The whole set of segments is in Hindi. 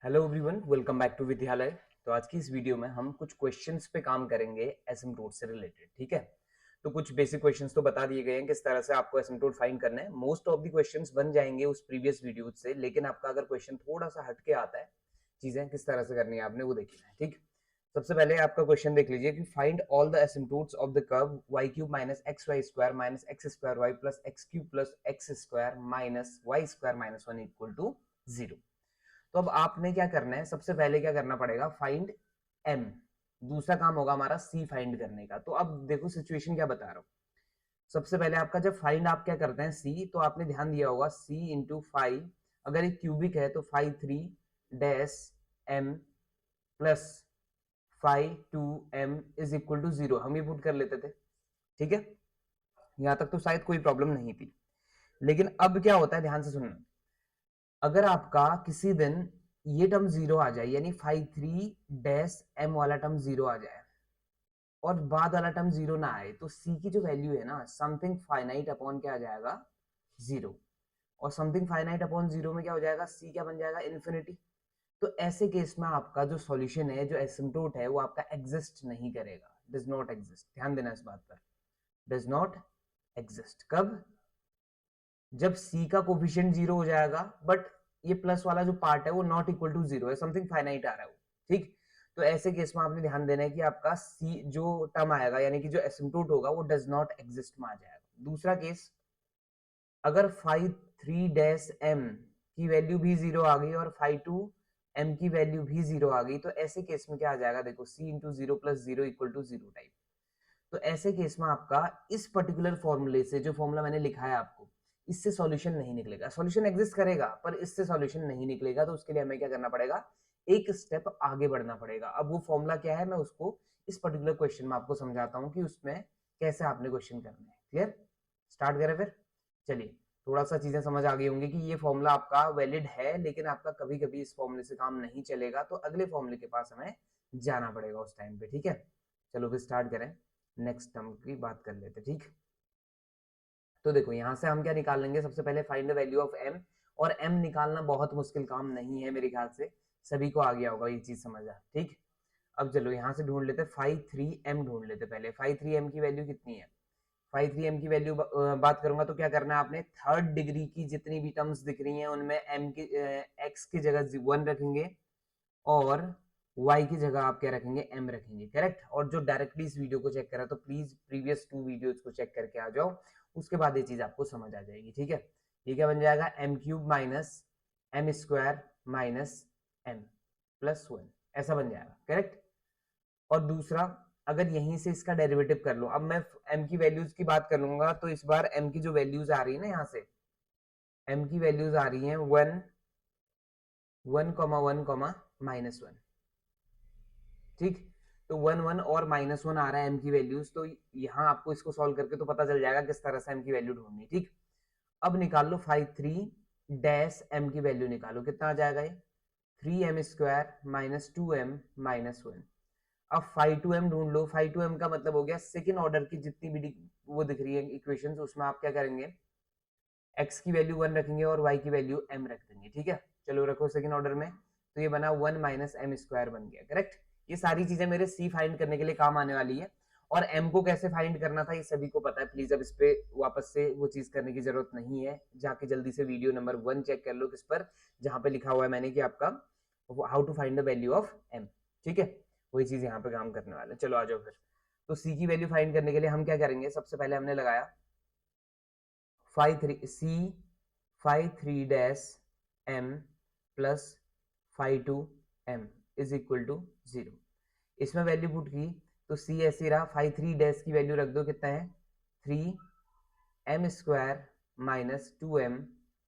Hello everyone, welcome back to Vidyalay. तो आज की इस वीडियो में हम कुछ क्वेश्चंस पे काम करेंगे एसिम्पटोट से रिलेटेड। ठीक है, तो कुछ बेसिक क्वेश्चंस तो बता दिए गए हैं किस तरह से आपको एसिम्पटोट फाइंड करना है। मोस्ट ऑफ द क्वेश्चंस बन जाएंगे उस प्रीवियस वीडियो से, लेकिन आपका अगर क्वेश्चन थोड़ा सा हटके आता है, चीजें किस तरह से करनी है आपने वो देखना है। ठीक, सबसे पहले आपका क्वेश्चन देख लीजिए कि find all the asymptotes of the curve y cube minus x y square minus x square y plus x cube plus x square minus y square minus one equal to 0। तो अब आपने क्या करना है, सबसे पहले क्या करना पड़ेगा, फाइंड m। दूसरा काम होगा हमारा c फाइंड करने का। तो अब देखो सिचुएशन क्या बता रहा हूं। सबसे पहले आपका जब फाइंड आप क्या करते हैं c, तो आपने ध्यान दिया होगा c इंटू फाइव, अगर एक क्यूबिक है तो five three dash m plus five two m is equal to 0 हम ये पुट कर लेते थे। ठीक है, यहां तक तो शायद कोई प्रॉब्लम नहीं थी। लेकिन अब क्या होता है, ध्यान से सुनना। अगर आपका किसी दिन ये टर्म 0 आ जाए, यानी फाइव थ्री डैश एम वाला टर्म 0 आ जाए और बाद वाला टर्म 0 ना आए, तो c की जो वैल्यू है ना, समथिंग फाइनाइट अपॉन क्या आ जाएगा, 0। और समथिंग फाइनाइट अपॉन 0 में क्या हो जाएगा, c क्या बन जाएगा, इन्फिनिटी। तो ऐसे केस में आपका जो सॉल्यूशन है, जो एसिम्पटोट है, वो आपका एग्जिस्ट नहीं करेगा, डज नॉट एग्जिस्ट। ध्यान देना इस बात पर, डज नॉट एग्जिस्ट। कब? जब c का कोफिशिएंट 0 हो जाएगा, बट ये प्लस वाला जो पार्ट है वो नॉट इक्वल टू 0 है, समथिंग फाइनाइट आ रहा है वो। ठीक, तो ऐसे केस में आपने ध्यान देना है कि आपका c जो टर्म आएगा, यानी कि जो एसिम्पटोट होगा, वो डज नॉट एग्जिस्ट में आ जाएगा। दूसरा केस, अगर फाइव थ्री डैश एम की वैल्यू भी 0 आ गई और फाइव टू एम की वैल्यू भी 0 आ गई, तो ऐसे केस में क्या आ जाएगा, देखो c into zero plus zero equal to 0 type. तो ऐसे केस में आपका इस पर्टिकुलर फॉर्मूले से, जो फॉर्मूला मैंने लिखा है आपको, इससे सॉल्यूशन नहीं निकलेगा। सॉल्यूशन एग्जिस्ट करेगा पर इससे सॉल्यूशन नहीं निकलेगा। तो उसके लिए हमें क्या करना पड़ेगा, एक स्टेप आगे बढ़ना पड़ेगा। अब वो फॉर्मूला क्या है, मैं उसको इस पर्टिकुलर क्वेश्चन में आपको समझाता हूँ कि उसमें कैसे आपने क्वेश्चन करना है। क्लियर? स्टार्ट करें फिर। चलिए, थोड़ा सा चीजें समझ आ गई होंगी कि ये फॉर्मूला आपका वैलिड है, लेकिन आपका कभी कभी इस फॉर्मूले से काम नहीं चलेगा, तो अगले फॉर्मूले के पास हमें जाना पड़ेगा उस टाइम पे। ठीक है, चलो फिर स्टार्ट करें, नेक्स्ट टर्म की बात कर लेते। ठीक, तो देखो यहां से हम क्या निकाल लेंगे, सबसे पहले find the value of m। और m निकालना बहुत मुश्किल काम नहीं है मेरे ख्याल से, सभी को आ गया होगा ये चीज समझा। ठीक, अब चलो यहाँ से ढूंढ लेते, फाइव थ्री एम ढूंढ लेते पहले। फाइव थ्री एम की वैल्यू कितनी है, फाइव थ्री एम की वैल्यू बात करूंगा तो क्या करना है आपने, थर्ड डिग्री की जितनी भी टर्म्स दिख रही हैं उनमें m की x की जगह 1 रखेंगे और y की जगह आप क्या रखेंगे, m रखेंगे। करेक्ट? और जो डायरेक्टली इस वीडियो को चेक करा, तो प्लीज प्रीवियस टू वीडियोज को चेक करके आ जाओ, उसके बाद ये चीज आपको समझ आ जाएगी। ठीक है, ये क्या बन जाएगा, M cube minus M square minus M plus one, ऐसा बन जाएगा। करेक्ट? और दूसरा, अगर यहीं से इसका डेरिवेटिव कर लो, अब मैं m की वैल्यूज की बात कर लूंगा, तो इस बार m की जो वैल्यूज आ रही है ना, यहाँ से m की वैल्यूज आ रही हैं one one comma minus one. ठीक, तो वन वन और माइनस वन आ रहा है m की वैल्यूज, तो यहाँ आपको इसको सॉल्व करके तो पता चल जाएगा किस तरह से m की वैल्यू ढूंढनी। ठीक, अब निकाल लो फाइव थ्री डैश m की वैल्यू निकालो, कितना आ जाएगा ये, three M square minus two M minus one. अब फाइव टू एम ढूंढ लो। फाइव टू एम का मतलब हो गया सेकेंड ऑर्डर की जितनी भी वो दिख रही है इक्वेशंस, उसमें आप क्या करेंगे, x की वैल्यू वन रखेंगे और y की वैल्यू m रख देंगे। ठीक है, चलो रखो सेकंड ऑर्डर में, तो ये बना वन माइनस एम स्क्वायर बन गया। करेक्ट? ये सारी चीजें मेरे c फाइंड करने के लिए काम आने वाली है, और m को कैसे फाइंड करना था ये सभी को पता है। प्लीज अब इस पे वापस से वो चीज करने की जरूरत नहीं है, जाके जल्दी से वीडियो नंबर 1 चेक कर लो, किस पर, जहां पे लिखा हुआ है मैंने कि आपका how to find the value of m। ठीक है, वही चीज यहाँ पे काम करने वाले। चलो आ जाओ फिर। तो c की वैल्यू फाइंड करने के लिए हम क्या करेंगे, सबसे पहले हमने लगाया five three C five three dash M plus five two M is equal to 0। इसमें वैल्यू पुट की तो सी ऐसे रहा, फाइव थ्री डैश की वैल्यू रख दो, कितना है, three M square minus two M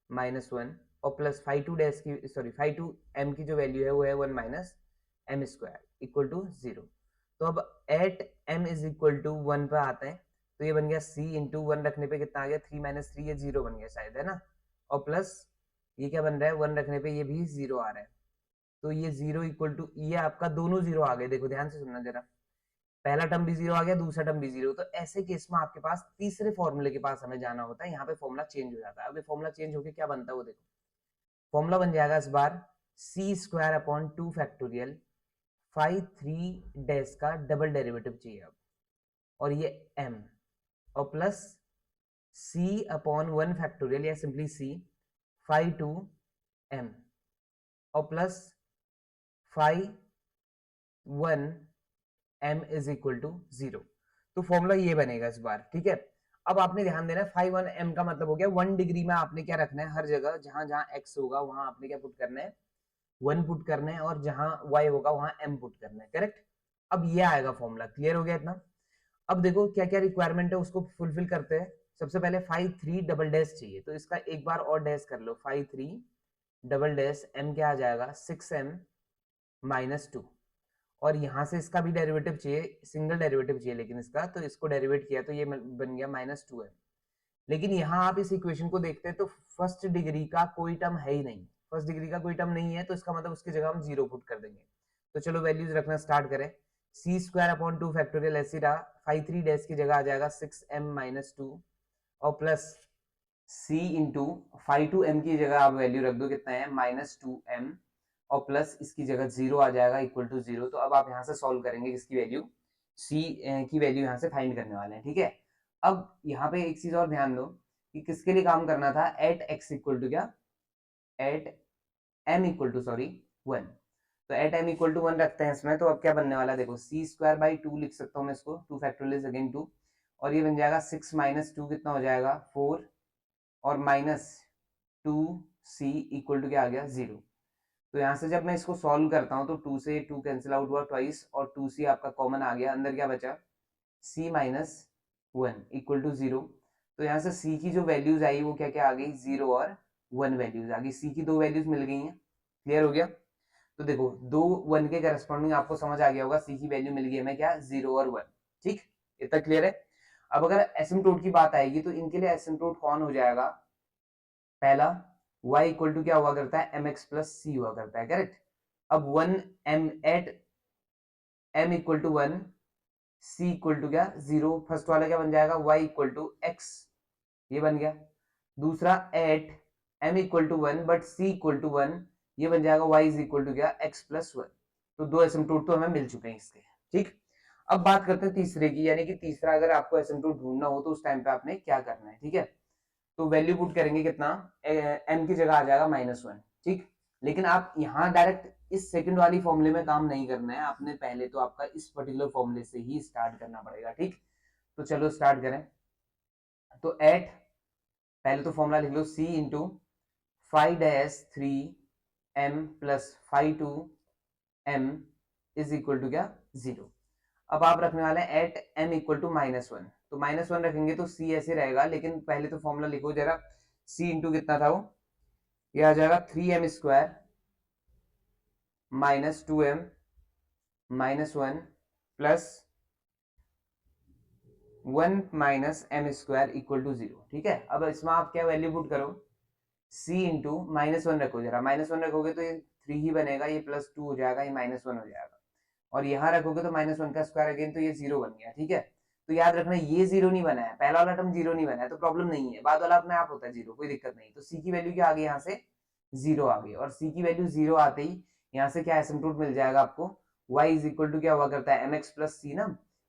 minus one, और प्लस फाइव टू डैश की, सॉरी फाइव टू एम की जो वैल्यू है वो है one minus M square equal to 0। तो अब eight M is equal to one पे आते हैं, तो ये बन गया c इंटू वन रखने पे कितना आ गया, थ्री माइनस थ्री, ये 0 बन गया शायद, है ना। और प्लस ये क्या बन रहा है, वन रखने पे ये भी 0 आ रहा है, तो ये 0 इक्वल टू, ये आपका दोनों 0 आ गए। देखो ध्यान से सुनना जरा, पहला टर्म भी 0 आ गया, दूसरा टर्म भी 0। तो ऐसे केस में आपके पास तीसरे फॉर्मूले के पास हमें जाना होता है, यहाँ पे फॉर्मूला चेंज हो जाता है। अब ये फॉर्मूला चेंज होकर क्या बनता है वो देखो, फॉर्मूला बन जाएगा इस बार c square upon 2 factorial five three dash का डबल डेरिवेटिव चाहिए अब, और ये m, और प्लस c अपॉन 1 फैक्टोरियल या simply c five two m, और plus five 1 m is equal to 0। तो फॉर्मूला ये बनेगा इस बार, ठीक है। अब आपने ध्यान देना, फाइव 1 m का मतलब हो गया 1 डिग्री में आपने क्या रखना है, हर जगह जहां जहां x होगा वहां आपने क्या पुट करना है, 1 पुट करना है, और जहां y होगा वहां m पुट करना है, करेक्ट। अब ये आएगा फॉर्मूला, क्लियर हो गया इतना। अब देखो क्या क्या रिक्वायरमेंट है उसको फुलफिल करते हैं। सबसे पहले फाइव थ्री डबल डैश चाहिए, तो इसका एक बार और डैश कर लो, five three double dash m क्या आ जाएगा 6m माइनस 2, और यहां से इसका भी डेरिवेटिव चाहिए, सिंगल डेरिवेटिव चाहिए लेकिन इसका, तो इसको डेरिवेट किया तो ये बन गया माइनस 2m। लेकिन यहाँ आप इस इक्वेशन को देखते हैं तो फर्स्ट डिग्री का कोई टर्म है ही नहीं, फर्स्ट डिग्री का कोई टर्म नहीं है, तो इसका मतलब उसकी जगह हम जीरो पुट कर देंगे। तो चलो वैल्यूज रखना स्टार्ट करें। सी स्क्वायर अपॉन 2 फैक्टोरियल ऐसे रहा, फाइव थ्री डैश की जगह आ जाएगा 6m माइनस 2, और plus c into five two m की जगह आप वैल्यू रख दो, कितना है माइनस 2m, और प्लस इसकी जगह जीरो आ जाएगा इक्वल टू जीरो। तो अब आप यहाँ से सॉल्व करेंगे, किसकी वैल्यू, c की वैल्यू यहाँ से फाइंड करने वाले हैं, ठीक है। अब यहाँ पे एक चीज और ध्यान दो कि किसके लिए काम करना था, एट एक्स इक्वल टू क्या, at M equal to sorry 1, तो एट एम इक्वल टू 1 रखते हैं इसमें। तो अब क्या बनने वाला है, देखो सी स्क्वायर बाई 2 लिख सकता हूँ मैं इसको, 2 फैक्टोरियल अगेन 2, और ये बन जाएगा 6 माइनस 2 कितना हो जाएगा 4, और माइनस 2c इक्वल टू क्या आ गया 0। तो यहाँ से जब मैं इसको सॉल्व करता हूँ तो 2 से 2 कैंसिल आउट हुआ ट्वाइस, और 2c आपका कॉमन आ गया, अंदर क्या बचा c माइनस 1 इक्वल टू 0। तो यहाँ से c की जो वैल्यूज आई वो क्या क्या आ गई, 0 और 1 वैल्यूज आ गई, c की दो वैल्यूज मिल गई हैं, क्लियर हो गया। तो देखो दो 1 के करस्पॉन्डिंग आपको समझ आ गया होगा, c की वैल्यू मिल गई हमें क्या 0 और 1, ठीक, इतना क्लियर है। अब अगर एसिम्प्टोट की बात आएगी तो इनके लिए एसिम्प्टोट कौन हो जाएगा, पहला y इक्वल टू क्या हुआ करता है mx प्लस c हुआ करता है, करेक्ट। अब 1 m at m equal to 1 c equal to क्या 0, फर्स्ट वाला क्या बन जाएगा y इक्वल टू x, ये बन गया। दूसरा at m equal to 1 but c equal to 1, ये बन जाएगा y इज इक्वल टू क्या x प्लस 1। तो दो एसिम्प्टोट तो हमें मिल चुके हैं इसके, ठीक। अब बात करते हैं तीसरे की, यानी कि तीसरा अगर आपको एसिम्प्टोट ढूंढना हो तो उस टाइम पे आपने क्या करना है, ठीक है। तो वैल्यू पुट करेंगे कितना, m की जगह आ जाएगा माइनस 1, ठीक। लेकिन आप यहाँ डायरेक्ट इस सेकंड वाली फॉर्मूले में काम नहीं करना है, आपने पहले तो आपका इस पर्टिकुलर फॉर्मूले से ही स्टार्ट करना पड़ेगा, ठीक। तो चलो स्टार्ट करें। तो एट, पहले तो फॉर्मूला लिख लो, c into five dash three m plus five two m is equal to क्या 0। अब आप रखने वाले हैं at m equal to minus 1, तो माइनस 1 रखेंगे तो c ऐसे रहेगा, लेकिन पहले तो फॉर्मूला लिखो जरा, c इंटू कितना था वो, ये आ जाएगा 3m square minus 2m minus 1 plus 1 minus m square equal to 0, ठीक है। अब इसमें आप क्या वैल्यू पुट करो, c इंटू माइनस 1 रखो, जरा माइनस 1 रखोगे तो ये 3 ही बनेगा, ये प्लस 2 हो जाएगा, ये माइनस 1 हो जाएगा, और यहाँ रखोगे तो माइनस 1 का स्क्वायर अगेन, तो ये 0 बन गया, ठीक है। तो याद रखना ये 0 नहीं बना है, पहला वाला टर्म 0 नहीं बना है तो प्रॉब्लम नहीं है, बाद वाला अपने आप होता है 0, कोई दिक्कत नहीं। तो c की वैल्यू क्या आ गई, यहाँ से 0 आ गई, और c की वैल्यू 0 आते ही यहाँ से क्या एसिम्प्टोट मिल जाएगा आपको, y इज इक्वल टू क्या हुआ करता है mx प्लस c ना।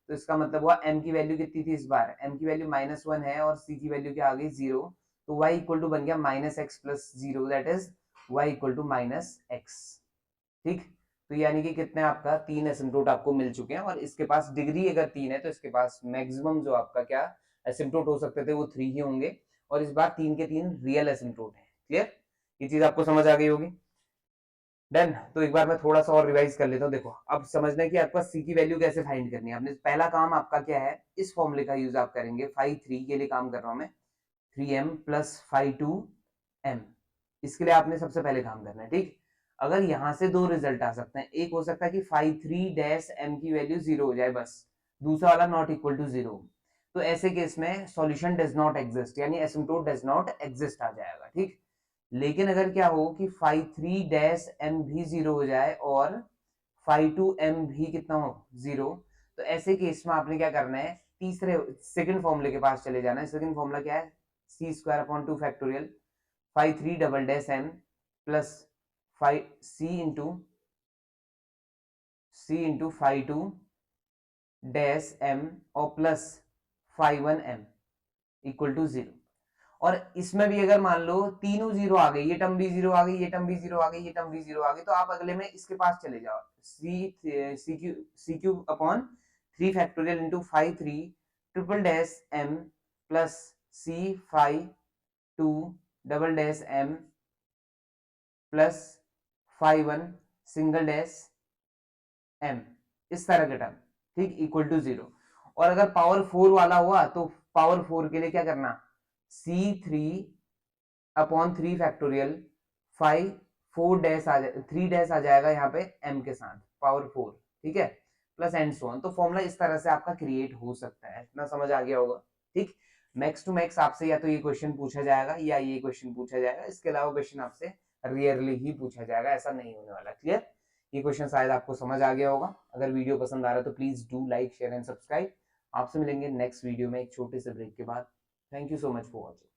तो इसका मतलब हुआ m की वैल्यू कितनी थी इस बार, m की वैल्यू माइनस 1 है, और c की वैल्यू क्या आ गई 0, तो y इक्वल टू बन गया minus X plus 0, that is y equal to minus X, ठीक। तो यानी कि कितने आपका 3 एसिम्प्टोट आपको मिल चुके हैं, और इसके पास डिग्री अगर 3 है तो इसके पास मैक्सिमम जो आपका क्या एसिम्प्टोट हो सकते थे वो 3 ही होंगे, और इस बार 3 के 3 रियल एसिम्प्टोट है, क्लियर, ये चीज आपको समझ आ गई होगी। डन। तो एक बार मैं थोड़ा सा और रिवाइज कर लेता हूँ। देखो अब समझना है कि आपका सी की वैल्यू कैसे फाइंड करनी है। आपने पहला काम आपका क्या है, इस फॉर्मूले का यूज आप करेंगे, फाइव थ्री के लिए काम कर रहा हूं मैं, 3m plus five two m, इसके लिए आपने सबसे पहले काम करना है, ठीक। अगर यहां से दो रिजल्ट आ सकते हैं, एक हो सकता है कि फाइव थ्री डैश m की वैल्यू 0 हो जाए बस, दूसरा वाला नॉट इक्वल टू 0, तो ऐसे केस में सॉल्यूशन डज नॉट एग्जिस्ट, यानी एसिम्प्टोट डज नॉट एग्जिस्ट आ जाएगा, ठीक। लेकिन अगर क्या हो कि फाइव थ्री डैश m भी 0 हो जाए और फाइव टू m भी कितना हो 0, तो ऐसे केस में आपने क्या करना है, तीसरे सेकंड फॉर्मूले के पास चले जाना है। सेकंड फॉर्मूला क्या है, c square upon 2 factorial five three double dash m plus into five two dash m और plus five one m equal to 0। और इसमें भी अगर मान लो तीनों जीरो आ गई, ये टर्म भी जीरो आ गई, ये टर्म भी जीरो आ गई, ये टर्म भी जीरो आ गई, तो आप अगले में इसके पास चले जाओ, c cube upon 3 factorial into 5 3 triple dash M plus c 5 2 double dash M plus 5 1 single dash m, इस तरह के टर्म, ठीक, इक्वल टू 0। और अगर पावर 4 वाला हुआ तो पावर 4 के लिए क्या करना, C3 अपॉन 3 फैक्टोरियल 5 4 डैश आ जाए, 3 डैश आ जाएगा यहाँ पे m के साथ पावर 4, ठीक है, प्लस एंड सो ऑन। तो फॉर्मूला इस तरह से आपका क्रिएट हो सकता है, इतना समझ आ गया होगा, ठीक। मैक्स टू मैक्स आपसे या तो ये क्वेश्चन पूछा जाएगा या ये क्वेश्चन पूछा जाएगा, इसके अलावा क्वेश्चन आपसे रेयरली ही पूछा जाएगा, ऐसा नहीं होने वाला, क्लियर। ये क्वेश्चन शायद आपको समझ आ गया होगा। अगर वीडियो पसंद आ रहा है तो please do like share and subscribe. आपसे मिलेंगे नेक्स्ट वीडियो में एक छोटे से ब्रेक के बाद। Thank you so much for watching.